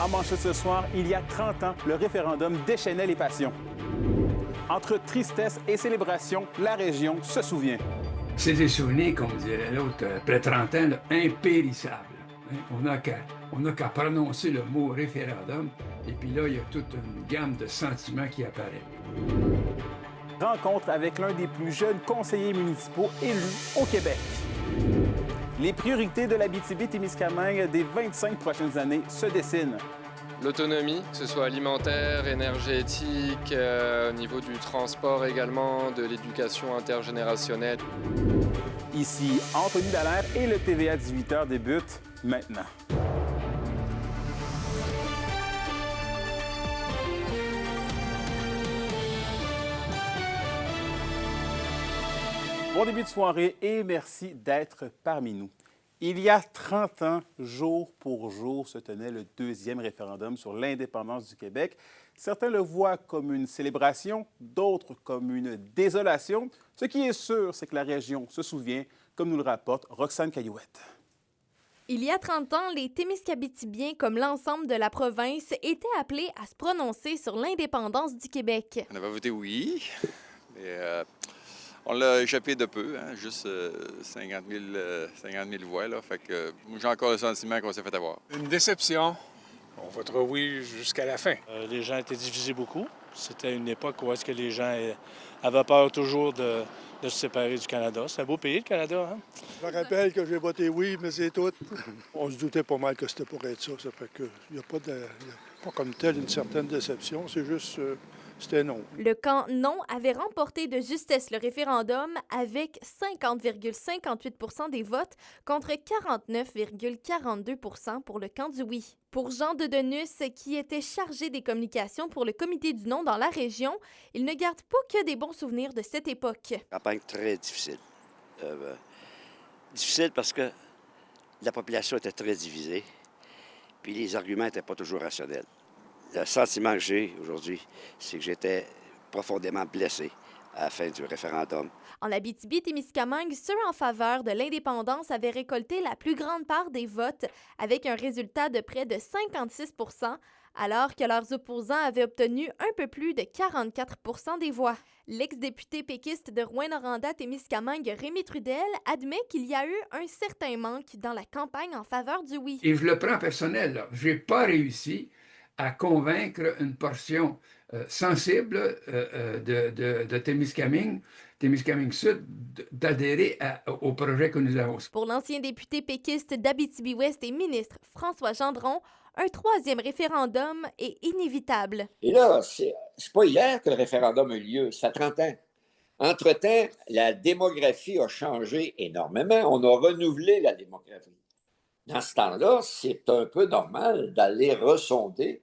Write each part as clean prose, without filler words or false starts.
En manchette ce soir, il y a 30 ans, le référendum déchaînait les passions. Entre tristesse et célébration, la région se souvient. C'est des souvenirs, comme dirait l'autre, après 30 ans, là, impérissables. Hein? On n'a qu'à prononcer le mot référendum, et puis là, il y a toute une gamme de sentiments qui apparaît. Rencontre avec l'un des plus jeunes conseillers municipaux élus au Québec. Les priorités de l'Abitibi-Témiscamingue des 25 prochaines années se dessinent. L'autonomie, que ce soit alimentaire, énergétique, au niveau du transport également, de l'éducation intergénérationnelle. Ici, Anthony Dallaire et le TVA 18h débute maintenant. Bon début de soirée et merci d'être parmi nous. Il y a 30 ans, jour pour jour, se tenait le deuxième référendum sur l'indépendance du Québec. Certains le voient comme une célébration, d'autres comme une désolation. Ce qui est sûr, c'est que la région se souvient, comme nous le rapporte Roxane Caillouette. Il y a 30 ans, les Témiscabitibiens, comme l'ensemble de la province, étaient appelés à se prononcer sur l'indépendance du Québec. On avait voté oui, mais on l'a échappé de peu, hein, juste 50 000 voix. Là, fait que j'ai encore le sentiment qu'on s'est fait avoir. Une déception. On votera oui jusqu'à la fin. Les gens étaient divisés beaucoup. C'était une époque où est-ce que les gens avaient peur toujours de se séparer du Canada. C'est un beau pays, le Canada. Hein? Je me rappelle que j'ai voté oui, mais c'est tout. On se doutait pas mal que c'était pour être ça. Ça fait que il n'y a pas comme tel une certaine déception. C'est juste... c'était non. Le camp non avait remporté de justesse le référendum avec 50,58 % des votes contre 49,42 % pour le camp du oui. Pour Jean Dedenus, qui était chargé des communications pour le comité du non dans la région, il ne garde pas que des bons souvenirs de cette époque. Campagne très difficile. Difficile parce que la population était très divisée, puis les arguments n'étaient pas toujours rationnels. Le sentiment que j'ai aujourd'hui, c'est que j'étais profondément blessé à la fin du référendum. En Abitibi-Témiscamingue, ceux en faveur de l'indépendance avaient récolté la plus grande part des votes, avec un résultat de près de 56 %, alors que leurs opposants avaient obtenu un peu plus de 44 % des voix. L'ex-député péquiste de Rouyn-Noranda-Témiscamingue, Rémi Trudel, admet qu'il y a eu un certain manque dans la campagne en faveur du oui. Et je le prends personnel, je n'ai pas réussi à convaincre une portion sensible de Témiscamingue Sud, d'adhérer au projet que nous avons. Pour l'ancien député péquiste d'Abitibi-Ouest et ministre François Gendron, un troisième référendum est inévitable. Et là, c'est pas hier que le référendum a eu lieu, ça fait 30 ans. Entre-temps, la démographie a changé énormément. On a renouvelé la démographie. Dans ce temps-là, c'est un peu normal d'aller ressonder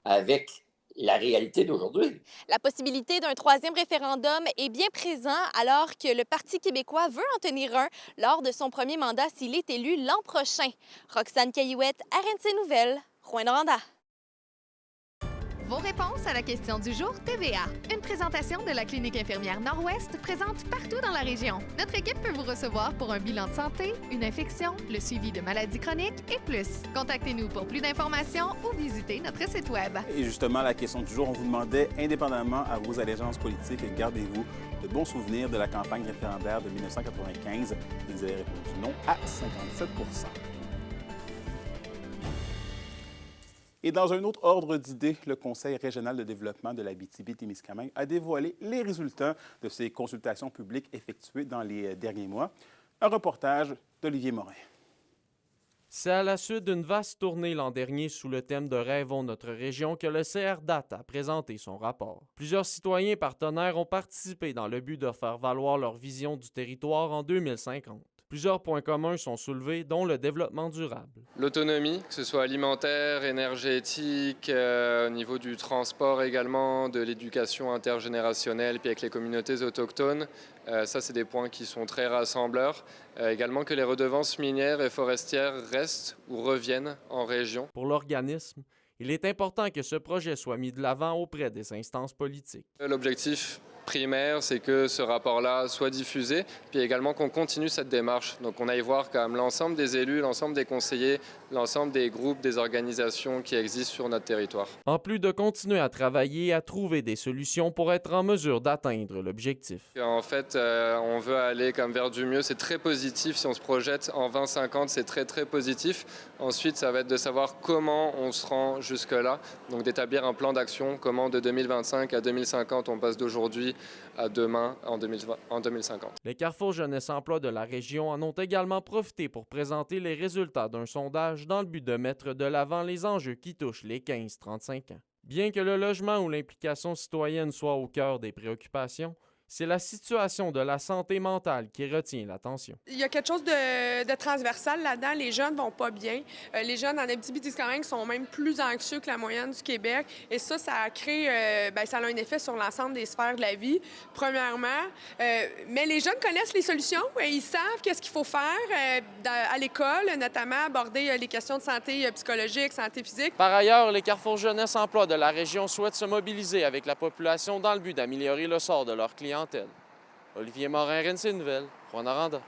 avec la réalité d'aujourd'hui. La possibilité d'un troisième référendum est bien présente alors que le Parti québécois veut en tenir un lors de son premier mandat s'il est élu l'an prochain. Roxane Caillouette, RNC Nouvelles, Rouyn-Noranda. Vos réponses à la question du jour TVA. Une présentation de la Clinique infirmière Nord-Ouest présente partout dans la région. Notre équipe peut vous recevoir pour un bilan de santé, une infection, le suivi de maladies chroniques et plus. Contactez-nous pour plus d'informations ou visitez notre site Web. Et justement, la question du jour, on vous demandait, indépendamment à vos allégeances politiques, gardez-vous de bons souvenirs de la campagne référendaire de 1995? Vous avez répondu non à 57 %. Et dans un autre ordre d'idées, le Conseil régional de développement de l'Abitibi-Témiscamingue a dévoilé les résultats de ses consultations publiques effectuées dans les derniers mois. Un reportage d'Olivier Morin. C'est à la suite d'une vaste tournée l'an dernier sous le thème de Rêvons notre région que le CRDAT a présenté son rapport. Plusieurs citoyens partenaires ont participé dans le but de faire valoir leur vision du territoire en 2050. Plusieurs points communs sont soulevés, dont le développement durable. L'autonomie, que ce soit alimentaire, énergétique, au niveau du transport également, de l'éducation intergénérationnelle, puis avec les communautés autochtones. Ça, c'est des points qui sont très rassembleurs. Également que les redevances minières et forestières restent ou reviennent en région. Pour l'organisme, il est important que ce projet soit mis de l'avant auprès des instances politiques. L'objectif primaire, c'est que ce rapport-là soit diffusé, puis également qu'on continue cette démarche. Donc on aille voir quand même l'ensemble des élus, l'ensemble des conseillers, l'ensemble des groupes, des organisations qui existent sur notre territoire. En plus de continuer à travailler et à trouver des solutions pour être en mesure d'atteindre l'objectif. En fait, on veut aller comme vers du mieux. C'est très positif. Si on se projette en 2050, c'est très, très positif. Ensuite, ça va être de savoir comment on se rend jusque-là. Donc d'établir un plan d'action, comment de 2025 à 2050, on passe d'aujourd'hui à demain en 2050. Les Carrefour Jeunesse Emploi de la région en ont également profité pour présenter les résultats d'un sondage dans le but de mettre de l'avant les enjeux qui touchent les 15-35 ans. Bien que le logement ou l'implication citoyenne soit au cœur des préoccupations, c'est la situation de la santé mentale qui retient l'attention. Il y a quelque chose de transversal là-dedans. Les jeunes vont pas bien. Les jeunes en Abitibi-Témiscamingue sont même plus anxieux que la moyenne du Québec. Et ça crée, ça a un effet sur l'ensemble des sphères de la vie, premièrement. Mais les jeunes connaissent les solutions. Ils savent qu'est-ce qu'il faut faire à l'école, notamment aborder les questions de santé psychologique, santé physique. Par ailleurs, les Carrefour Jeunesse Emploi de la région souhaitent se mobiliser avec la population dans le but d'améliorer le sort de leurs clients. Olivier Morin, RNC Nouvelles, Rwanda.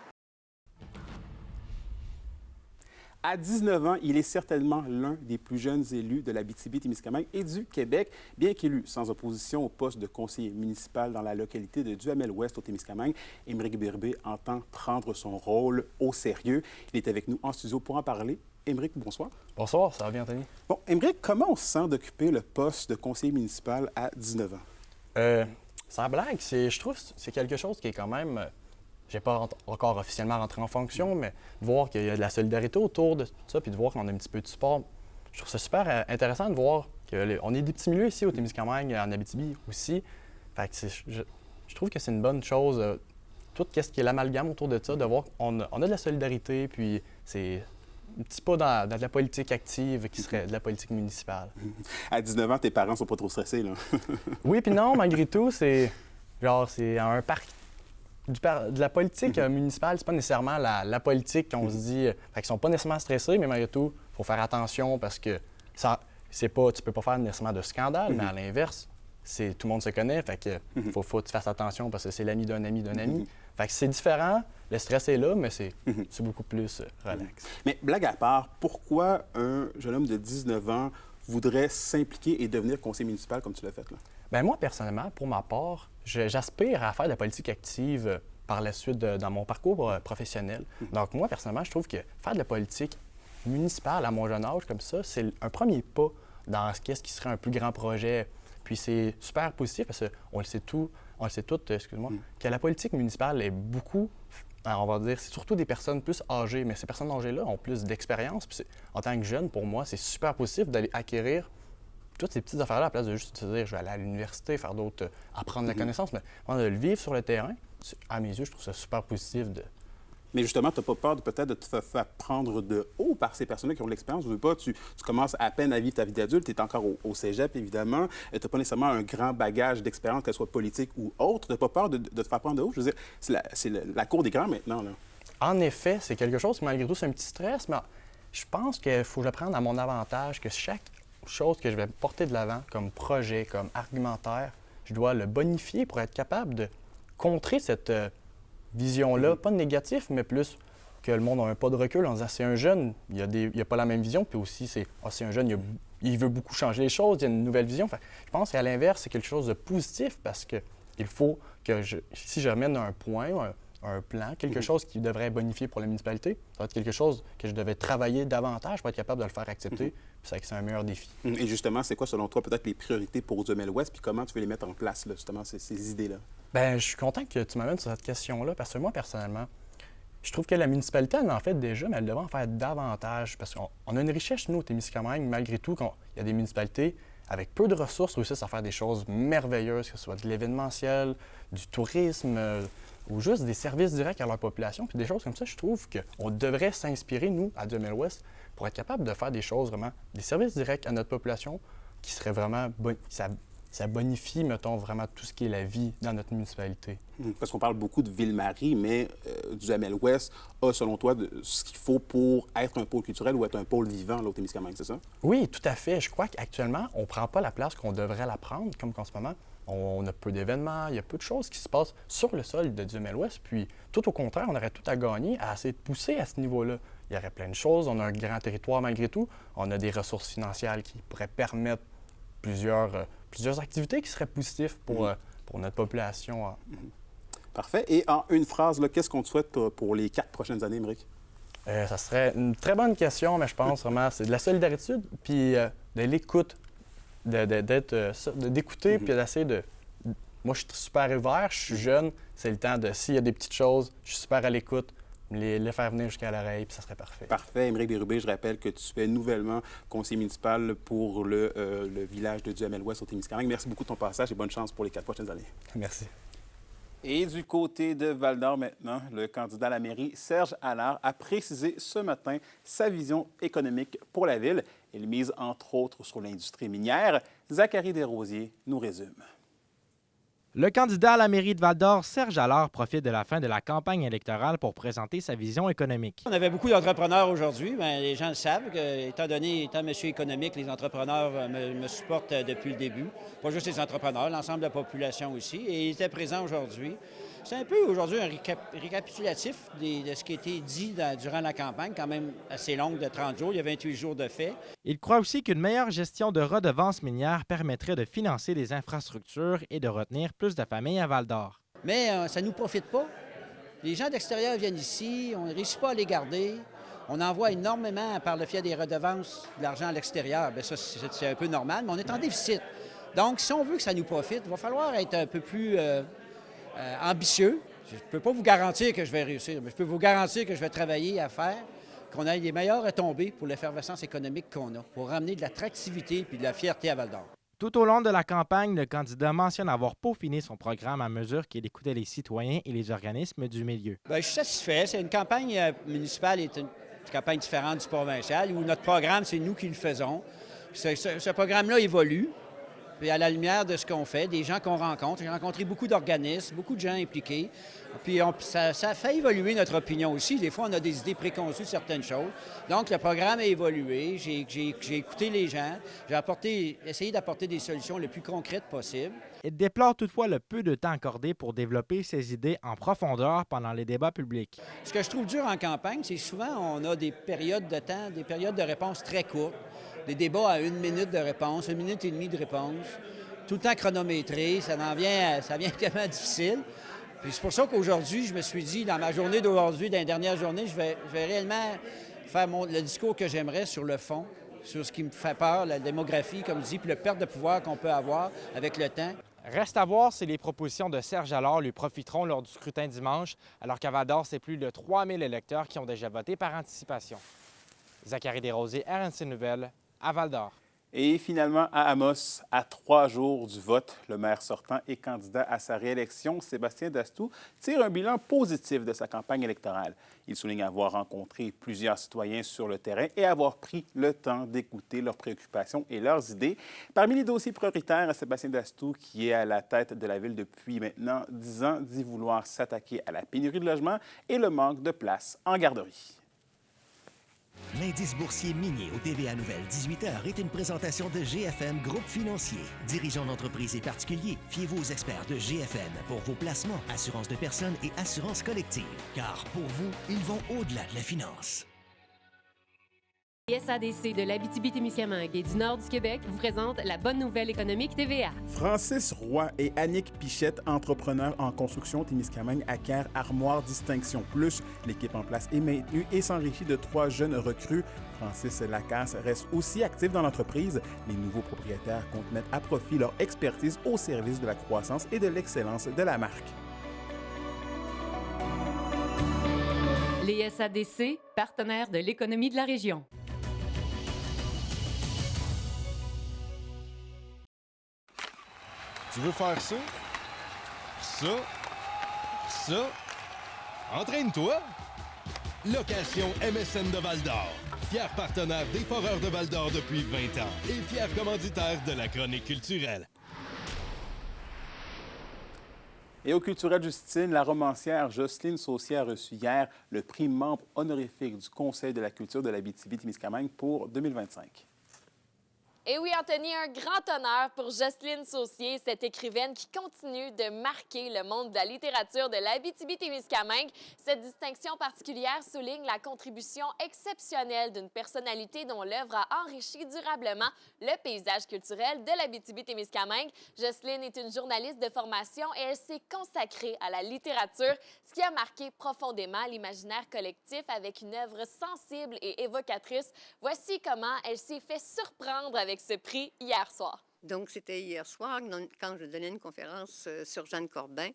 À 19 ans, il est certainement l'un des plus jeunes élus de l'Abitibi-Témiscamingue et du Québec, bien qu'élu sans opposition au poste de conseiller municipal dans la localité de Duhamel-Ouest au Témiscamingue. Émeric Birbé entend prendre son rôle au sérieux. Il est avec nous en studio pour en parler. Émeric, bonsoir. Bonsoir, ça va bien, Anthony? Bon, Émeric, comment on se sent d'occuper le poste de conseiller municipal à 19 ans? Sans blague, je trouve que c'est quelque chose qui est quand même... j'ai pas encore officiellement rentré en fonction, mais de voir qu'il y a de la solidarité autour de tout ça, puis de voir qu'on a un petit peu de support, je trouve ça super intéressant de voir qu'on est des petits milieux ici au Témiscamingue, en Abitibi aussi. Fait que je trouve que c'est une bonne chose, tout ce qui est l'amalgame autour de ça, de voir qu'on a de la solidarité, puis c'est... un petit pas dans de la politique active qui serait de la politique municipale. À 19 ans, tes parents sont pas trop stressés, là? Oui, puis non, malgré tout, c'est un parc. De la politique municipale, c'est pas nécessairement la politique qu'on se dit. Fait qu'ils sont pas nécessairement stressés, mais malgré tout, il faut faire attention parce que tu peux pas faire nécessairement de scandale, mais à l'inverse, tout le monde se connaît, fait que faut que tu fasses attention parce que c'est l'ami d'un ami d'un ami. Fait que c'est différent, le stress est là, mais c'est beaucoup plus relax. Mais blague à part, pourquoi un jeune homme de 19 ans voudrait s'impliquer et devenir conseiller municipal comme tu l'as fait là? Bien, moi, personnellement, pour ma part, j'aspire à faire de la politique active par la suite dans mon parcours professionnel. Donc, moi, personnellement, je trouve que faire de la politique municipale à mon jeune âge comme ça, c'est un premier pas dans ce qui serait un plus grand projet. Puis c'est super positif parce qu'on le sait tous, que la politique municipale est beaucoup, on va dire, c'est surtout des personnes plus âgées, mais ces personnes âgées-là ont plus d'expérience. Puis en tant que jeune, pour moi, c'est super positif d'aller acquérir toutes ces petites affaires-là à la place de juste se dire je vais aller à l'université, faire d'autres, apprendre la connaissance, mais de le vivre sur le terrain, à mes yeux, je trouve ça super positif de... Mais justement, tu n'as pas peur peut-être de te faire prendre de haut par ces personnes-là qui ont de l'expérience. Je veux pas, tu commences à peine à vivre ta vie d'adulte, tu es encore au cégep, évidemment. Tu n'as pas nécessairement un grand bagage d'expérience, qu'elle soit politique ou autre. Tu n'as pas peur de te faire prendre de haut. Je veux dire, c'est la cour des grands maintenant, là. En effet, c'est quelque chose qui, malgré tout, c'est un petit stress, mais je pense qu'il faut que je prenne à mon avantage, que chaque chose que je vais porter de l'avant, comme projet, comme argumentaire, je dois le bonifier pour être capable de contrer cette... vision-là, pas de négatif, mais plus que le monde a un pas de recul en disant c'est un jeune, il n'a pas la même vision, puis aussi c'est un jeune, il veut beaucoup changer les choses, il y a une nouvelle vision. Fait, je pense qu'à l'inverse, c'est quelque chose de positif parce que il faut que si je ramène un point, un plan, quelque chose qui devrait bonifier pour la municipalité, ça va être quelque chose que je devais travailler davantage pour être capable de le faire accepter, puis c'est un meilleur défi. Et justement, c'est quoi selon toi peut-être les priorités pour Duhamel-Ouest, puis comment tu veux les mettre en place, là, justement, ces idées-là? Bien, je suis content que tu m'amènes sur cette question-là, parce que moi, personnellement, je trouve que la municipalité, elle en fait déjà, mais elle devrait en faire davantage, parce qu'on a une richesse, nous, au Témiscamingue, malgré tout, il y a des municipalités avec peu de ressources réussissent à faire des choses merveilleuses, que ce soit de l'événementiel, du tourisme, ou juste des services directs à leur population, puis des choses comme ça, je trouve qu'on devrait s'inspirer, nous, à Duhamel-Ouest, pour être capable de faire des choses vraiment, des services directs à notre population qui seraient vraiment... Ça bonifie, mettons, vraiment tout ce qui est la vie dans notre municipalité. Parce qu'on parle beaucoup de Ville-Marie, mais Duhamel-Ouest a, selon toi, ce qu'il faut pour être un pôle culturel ou être un pôle vivant là, au Témiscamingue, c'est ça? Oui, tout à fait. Je crois qu'actuellement, on ne prend pas la place qu'on devrait la prendre, comme en ce moment. On a peu d'événements, il y a peu de choses qui se passent sur le sol de Duhamel-Ouest. Puis, tout au contraire, on aurait tout à gagner à essayer de pousser à ce niveau-là. Il y aurait plein de choses. On a un grand territoire malgré tout. On a des ressources financières qui pourraient permettre plusieurs activités qui seraient positives pour notre population. Parfait. Et en une phrase, qu'est-ce qu'on te souhaite pour les 4 prochaines années, Émeric? Ça serait une très bonne question, mais je pense vraiment c'est de la solidarité puis de l'écoute, d'écouter puis d'essayer de... Moi, je suis super ouvert, je suis jeune, c'est le temps de... S'il y a des petites choses, je suis super à l'écoute, les faire venir jusqu'à l'oreille, puis ça serait parfait. Parfait. Émeric Bérubé, je rappelle que tu es nouvellement conseiller municipal pour le village de Duhamel-Ouest au Témiscamingue. Merci beaucoup de ton passage et bonne chance pour les 4 prochaines années. Merci. Et du côté de Val-d'Or maintenant, le candidat à la mairie, Serge Allard, a précisé ce matin sa vision économique pour la ville. Il mise entre autres sur l'industrie minière. Zachary Desrosiers nous résume. Le candidat à la mairie de Val-d'Or, Serge Allard, profite de la fin de la campagne électorale pour présenter sa vision économique. On avait beaucoup d'entrepreneurs aujourd'hui. Bien, les gens le savent, étant monsieur économique, les entrepreneurs me supportent depuis le début. Pas juste les entrepreneurs, l'ensemble de la population aussi. Et ils étaient présents aujourd'hui. C'est un peu aujourd'hui un récapitulatif de ce qui a été dit durant la campagne, quand même assez longue de 30 jours. Il y a 28 jours de fait. Il croit aussi qu'une meilleure gestion de redevances minières permettrait de financer des infrastructures et de retenir plus de familles à Val-d'Or. Mais ça ne nous profite pas. Les gens d'extérieur viennent ici, on ne réussit pas à les garder. On envoie énormément par le fait des redevances de l'argent à l'extérieur. Bien, ça, c'est un peu normal, mais on est en déficit. Donc, si on veut que ça nous profite, il va falloir être un peu plus ambitieux. Je ne peux pas vous garantir que je vais réussir, mais je peux vous garantir que je vais travailler à faire qu'on ait les meilleures retombées pour l'effervescence économique qu'on a, pour ramener de l'attractivité et de la fierté à Val-d'Or. Tout au long de la campagne, le candidat mentionne avoir peaufiné son programme à mesure qu'il écoutait les citoyens et les organismes du milieu. Bien, je suis satisfait. C'est une campagne municipale est une campagne différente du provincial, où notre programme, c'est nous qui le faisons. Ce programme-là évolue. Puis à la lumière de ce qu'on fait, des gens qu'on rencontre. J'ai rencontré beaucoup d'organismes, beaucoup de gens impliqués. Puis ça fait évoluer notre opinion aussi. Des fois, on a des idées préconçues de certaines choses. Donc, le programme a évolué. J'ai écouté les gens. J'ai essayé d'apporter des solutions les plus concrètes possibles. Il déplore toutefois le peu de temps accordé pour développer ses idées en profondeur pendant les débats publics. Ce que je trouve dur en campagne, c'est souvent on a des périodes de temps, des périodes de réponse très courtes. Des débats à 1 minute de réponse, 1 minute et demie de réponse, tout le temps chronométré, ça devient tellement difficile. Puis c'est pour ça qu'aujourd'hui, je me suis dit, dans ma journée d'aujourd'hui, dans les dernières journées, je vais réellement faire le discours que j'aimerais sur le fond, sur ce qui me fait peur, la démographie, comme je dis, puis le perte de pouvoir qu'on peut avoir avec le temps. Reste à voir si les propositions de Serge Allard lui profiteront lors du scrutin dimanche, alors qu'à Val-d'Or, c'est plus de 3000 électeurs qui ont déjà voté par anticipation. Zachary Desrosiers, RNC Nouvelles, à Val-d'Or. Et finalement, à Amos, à 3 jours du vote, le maire sortant et candidat à sa réélection, Sébastien Dastou, tire un bilan positif de sa campagne électorale. Il souligne avoir rencontré plusieurs citoyens sur le terrain et avoir pris le temps d'écouter leurs préoccupations et leurs idées. Parmi les dossiers prioritaires, Sébastien Dastou, qui est à la tête de la ville depuis maintenant 10 ans, dit vouloir s'attaquer à la pénurie de logements et le manque de places en garderie. L'indice boursier minier au TVA Nouvelle 18h est une présentation de GFM Groupe Financier. Dirigeants d'entreprises et particuliers, fiez-vous aux experts de GFM pour vos placements, assurances de personnes et assurances collectives. Car pour vous, ils vont au-delà de la finance. SADC de l'Abitibi-Témiscamingue et du nord du Québec vous présente la bonne nouvelle économique TVA. Francis Roy et Annick Pichette, entrepreneurs en construction Témiscamingue, acquièrent Armoire Distinction Plus. L'équipe en place est maintenue et s'enrichit de 3 jeunes recrues. Francis Lacasse reste aussi actif dans l'entreprise. Les nouveaux propriétaires comptent mettre à profit leur expertise au service de la croissance et de l'excellence de la marque. Les SADC, partenaires de l'économie de la région. Tu veux faire ça? Ça? Ça? Entraîne-toi! Location MSN de Val-d'Or. Fier partenaire des Foreurs de Val-d'Or depuis 20 ans et fier commanditaire de la chronique culturelle. Et au Culturel Justine, la romancière Jocelyne Saucier a reçu hier le prix membre honorifique du Conseil de la culture de l'Abitibi-Témiscamingue pour 2025. Et oui, Anthony, un grand honneur pour Jocelyne Saucier, cette écrivaine qui continue de marquer le monde de la littérature de l'Abitibi-Témiscamingue. Cette distinction particulière souligne la contribution exceptionnelle d'une personnalité dont l'œuvre a enrichi durablement le paysage culturel de l'Abitibi-Témiscamingue. Jocelyne est une journaliste de formation et elle s'est consacrée à la littérature, ce qui a marqué profondément l'imaginaire collectif avec une œuvre sensible et évocatrice. Voici comment elle s'est fait surprendre avec ce prix hier soir. Donc, c'était hier soir quand je donnais une conférence sur Jeanne Corbin.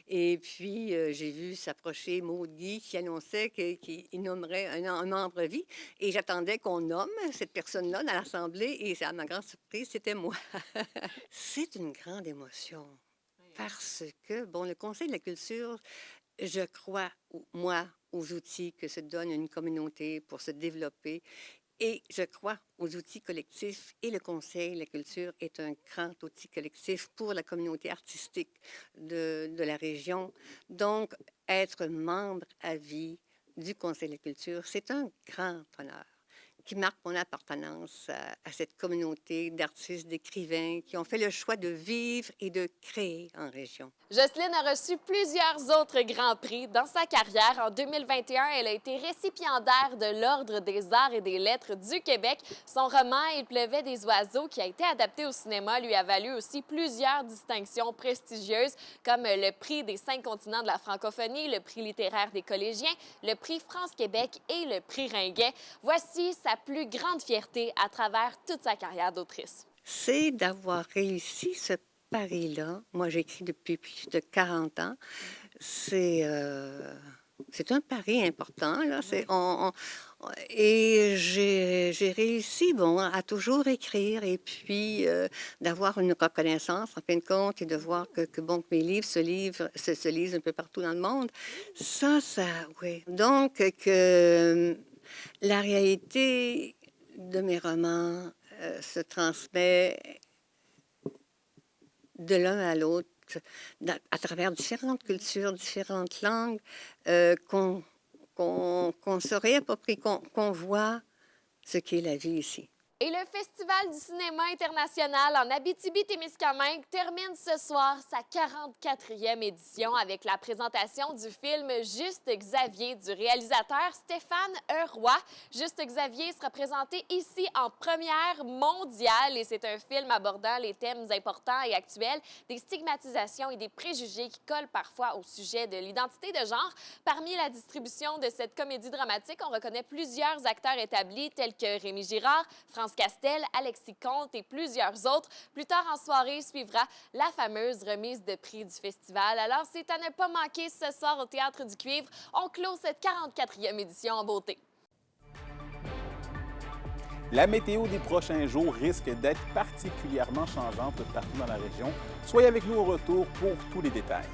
Et puis, j'ai vu s'approcher Maud Guy qui annonçait qu'il nommerait un membre-vie. Et j'attendais qu'on nomme cette personne-là dans l'Assemblée. Et à ma grande surprise, c'était moi. C'est une grande émotion parce que, bon, le Conseil de la culture, je crois, moi, aux outils que se donne une communauté pour se développer. Et je crois aux outils collectifs et le Conseil de la culture est un grand outil collectif pour la communauté artistique de la région. Donc, être membre à vie du Conseil de la culture, c'est un grand honneur qui marque mon appartenance à cette communauté d'artistes, d'écrivains qui ont fait le choix de vivre et de créer en région. Jocelyne a reçu plusieurs autres grands prix dans sa carrière. En 2021, elle a été récipiendaire de l'Ordre des arts et des lettres du Québec. Son roman « Il pleuvait des oiseaux » qui a été adapté au cinéma lui a valu aussi plusieurs distinctions prestigieuses comme le prix des 5 continents de la francophonie, le prix littéraire des collégiens, le prix France-Québec et le prix Ringuet. Voici sa plus grande fierté à travers toute sa carrière d'autrice. C'est d'avoir réussi ce pari-là. Moi, j'écris depuis plus de 40 ans. C'est un pari important, là. Et j'ai réussi, bon, à toujours écrire et puis d'avoir une reconnaissance, en fin de compte, et de voir que bon, que mes livres se lisent un peu partout dans le monde. Ça, oui. Donc, que la réalité de mes romans se transmet de l'un à l'autre à travers différentes cultures, différentes langues, qu'on se réapproprie, qu'on voit ce qu'est la vie ici. Et le Festival du cinéma international en Abitibi-Témiscamingue termine ce soir sa 44e édition avec la présentation du film Juste Xavier du réalisateur Stéphane Roy. Juste Xavier sera présenté ici en première mondiale et c'est un film abordant les thèmes importants et actuels, des stigmatisations et des préjugés qui collent parfois au sujet de l'identité de genre. Parmi la distribution de cette comédie dramatique, on reconnaît plusieurs acteurs établis tels que Rémi Girard, France Castel, Alexis Comte et plusieurs autres. Plus tard en soirée suivra la fameuse remise de prix du festival. Alors, c'est à ne pas manquer ce soir au Théâtre du Cuivre. On clôt cette 44e édition en beauté. La météo des prochains jours risque d'être particulièrement changeante partout dans la région. Soyez avec nous au retour pour tous les détails.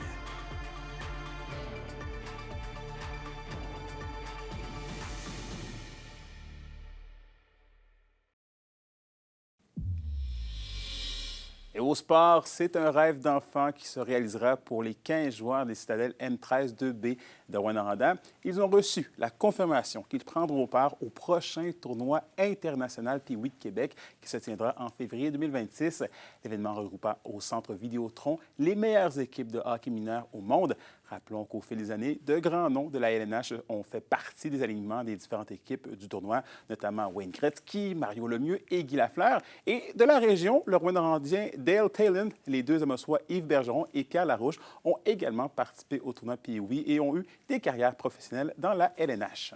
Et au sport, c'est un rêve d'enfant qui se réalisera pour les 15 joueurs des citadelles M13 2B de Rouyn-Noranda. Ils ont reçu la confirmation qu'ils prendront part au prochain tournoi international Pee-Wee de Québec qui se tiendra en février 2026. L'événement regroupera au Centre Vidéotron les meilleures équipes de hockey mineur au monde. Rappelons qu'au fil des années, de grands noms de la LNH ont fait partie des alignements des différentes équipes du tournoi, notamment Wayne Gretzky, Mario Lemieux et Guy Lafleur. Et de la région, le Rouyn-Norandien Dale Talon, les deux Amossois Yves Bergeron et Pierre Larouche ont également participé au tournoi Pee-Wee et ont eu des carrières professionnelles dans la LNH.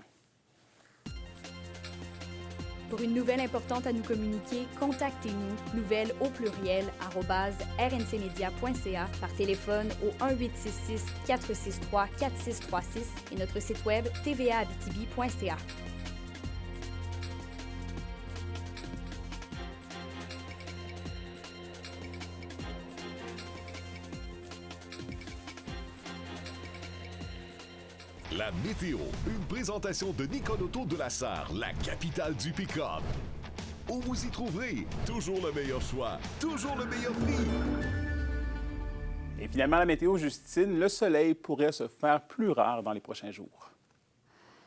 Pour une nouvelle importante à nous communiquer, contactez-nous, nouvelles au pluriel, @rncmedia.ca, par téléphone au 1-866-463-4636 et notre site web tvaabitibi.ca. La météo, une présentation de Nicole Auto de la Sarre, la capitale du pick-up. Où vous y trouverez toujours le meilleur choix, toujours le meilleur prix. Et finalement, la météo, Justine, le soleil pourrait se faire plus rare dans les prochains jours.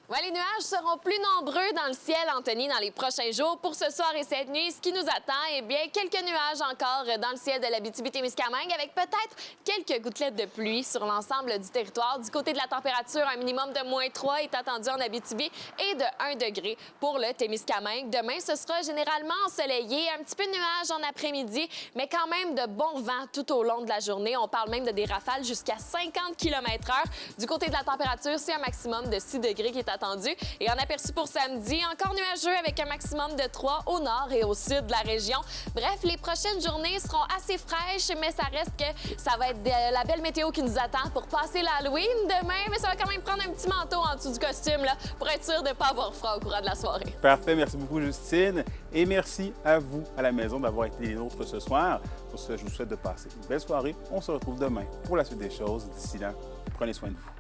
Ouais, les nuages seront plus nombreux dans le ciel, Anthony, dans les prochains jours. Pour ce soir et cette nuit, ce qui nous attend, eh bien, quelques nuages encore dans le ciel de l'Abitibi-Témiscamingue, avec peut-être quelques gouttelettes de pluie sur l'ensemble du territoire. Du côté de la température, un minimum de -3 est attendu en Abitibi et de 1 degré pour le Témiscamingue. Demain, ce sera généralement ensoleillé, un petit peu de nuages en après-midi, mais quand même de bons vents tout au long de la journée. On parle même de des rafales jusqu'à 50 km/h. Du côté de la température, c'est un maximum de 6 degrés qui est attendu. Et en aperçu pour samedi, encore nuageux avec un maximum de 3 au nord et au sud de la région. Bref, les prochaines journées seront assez fraîches, mais ça reste que ça va être la belle météo qui nous attend pour passer l'Halloween demain. Mais ça va quand même prendre un petit manteau en dessous du costume là, pour être sûr de ne pas avoir froid au courant de la soirée. Parfait. Merci beaucoup, Justine. Et merci à vous, à la maison, d'avoir été les nôtres ce soir. Pour ce, je vous souhaite de passer une belle soirée. On se retrouve demain pour la suite des choses. D'ici là, prenez soin de vous.